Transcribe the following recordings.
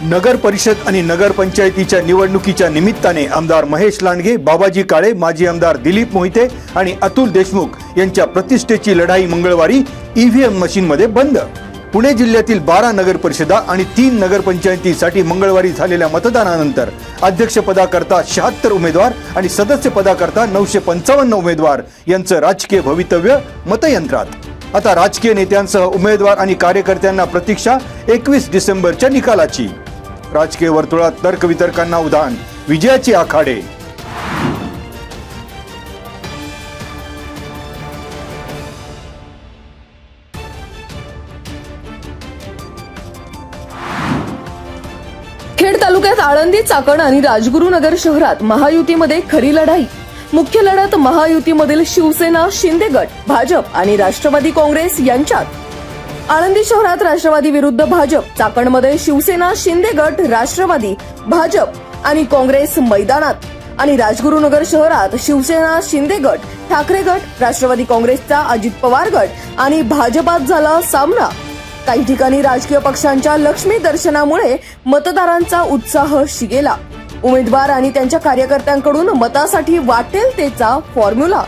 नगर परिषद आणि नगर पंचायतीच्या निवडणुकीच्या निमित्ताने आमदार महेश लांडगे, बाबाजी काळे, माजी आमदार दिलीप मोहिते आणि अतुल देशमुख यांच्या प्रतिष्ठेची लढाई मंगळवारी ईव्हीएम मशीनमध्ये बंद। पुणे जिल्ह्यातील 12 नगर परिषदा आणि 3 नगर पंचायतीसाठी मंगळवारी झालेल्या मतदानानंतर अध्यक्षपदाकरता 76 उमेदवार आणि सदस्य पदाकरता 955 उमेदवार यांचं राजकीय भवितव्य मतयंत्रात। आता राजकीय नेत्यांसह उमेदवार आणि कार्यकर्त्यांना प्रतीक्षा 21 डिसेंबरच्या निकालाची। राजकीय वर्तुळात तर्कवितर्कांना उधाण, विजयाचे आखाडे। खेड तालुक्यात आळंदी, चाकण आणि राजगुरुनगर शहरात महायुतीमध्ये खरी लढाई। मुख्य लढत महायुतीमधील शिवसेना, शिंदे गट, भाजप आणि राष्ट्रवादी काँग्रेस यांच्यात। आळंदी शहरात राष्ट्रवादी विरुद्ध भाजप, चाकणमध्ये शिवसेना, शिंदे गट, राष्ट्रवादी, भाजप आणि काँग्रेस मैदानात आणि राजगुरुनगर शहरात शिवसेना, शिंदे गट, ठाकरे गट, राष्ट्रवादी काँग्रेसचा अजित पवार गट आणि भाजपात झाला सामना। काही ठिकाणी राजकीय पक्षांच्या लक्ष्मी दर्शनामुळे मतदारांचा उत्साह शिगेला। उमेदवार आणि त्यांच्या कार्यकर्त्यांकडून मतासाठी वाटेल तेचा फॉर्म्युला।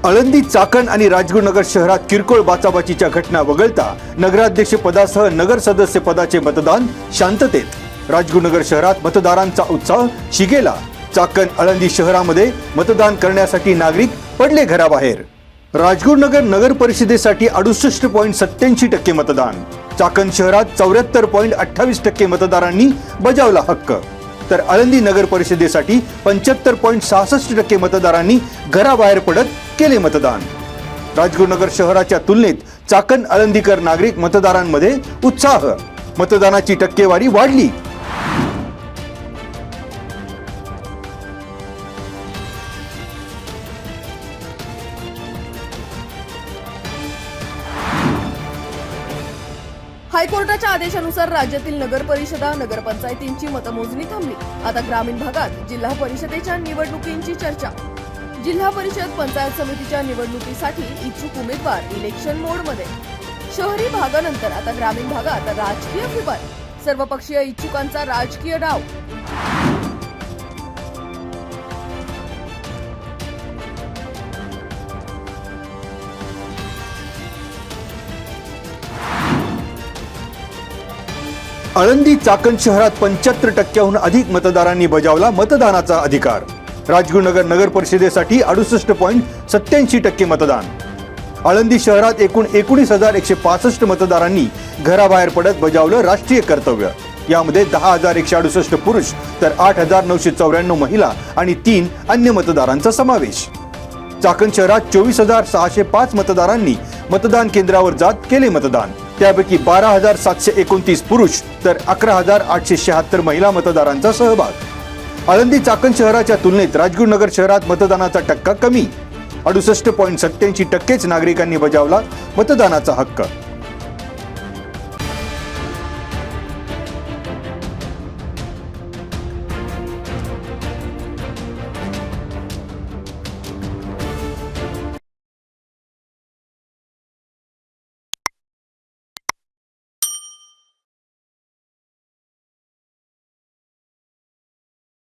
आळंदी, चाकण आणि राजगुरुनगर शहरात किरकोळ बाचाबाचीच्या घटना वगळता नगराध्यक्ष पदासह नगर सदस्य पदाचे मतदान शांततेत। राजगुरुनगर शहरात मतदारांचा उत्साह शिगेला। चाकण, आळंदी शहरामध्ये मतदान करण्यासाठी नागरिक पडले घराबाहेर। राजगुरुनगर नगर परिषदेसाठी 68.87% मतदान। चाकण शहरात 74.28% मतदारांनी बजावला हक्क, तर आळंदी नगर परिषदेसाठी 75.66% मतदारांनी घराबाहेर पडत केले मतदान। राजगुरुनगर शहराच्या तुलनेत चाकण, आळंदीकर नागरिक मतदारांमध्ये उत्साह, मतदानाची टक्केवारी वाढली। हायकोर्टाच्या आदेशानुसार राज्यातील नगर परिषदा, नगरपंचायतींची मतमोजणी थांबली। आता ग्रामीण भागात जिल्हा परिषदेच्या निवडणुकींची चर्चा। जिल्हा परिषद, पंचायत समितीच्या निवडणुकीसाठी इच्छुक उमेदवार इलेक्शन मोडमध्ये। शहरी भागानंतर आता ग्रामीण भागात राजकीय फिबर, सर्वपक्षीय इच्छुकांचा राजकीय डाव। आळंदी, चाकण शहरात 75%हून अधिक मतदारांनी बजावला मतदानाचा अधिकार। राजगुरुनगर नगर परिषदेसाठी 68.87% मतदान। आळंदी शहरात एकूण 19,165 मतदारांनी घराबाहेर पडत बजावलं राष्ट्रीय कर्तव्य। यामध्ये 10,168 पुरुष तर 8,994 महिला आणि 3 अन्य मतदारांचा समावेश। चाकण शहरात 24,605 मतदारांनी मतदान केंद्रावर जात केले मतदान। त्यापैकी 12,729 पुरुष तर 11,876 महिला मतदारांचा सहभाग। आळंदी, चाकण शहराच्या तुलनेत राजगुरुनगर शहरात मतदानाचा टक्का कमी, 68.87% नागरिकांनी बजावला मतदानाचा हक्क।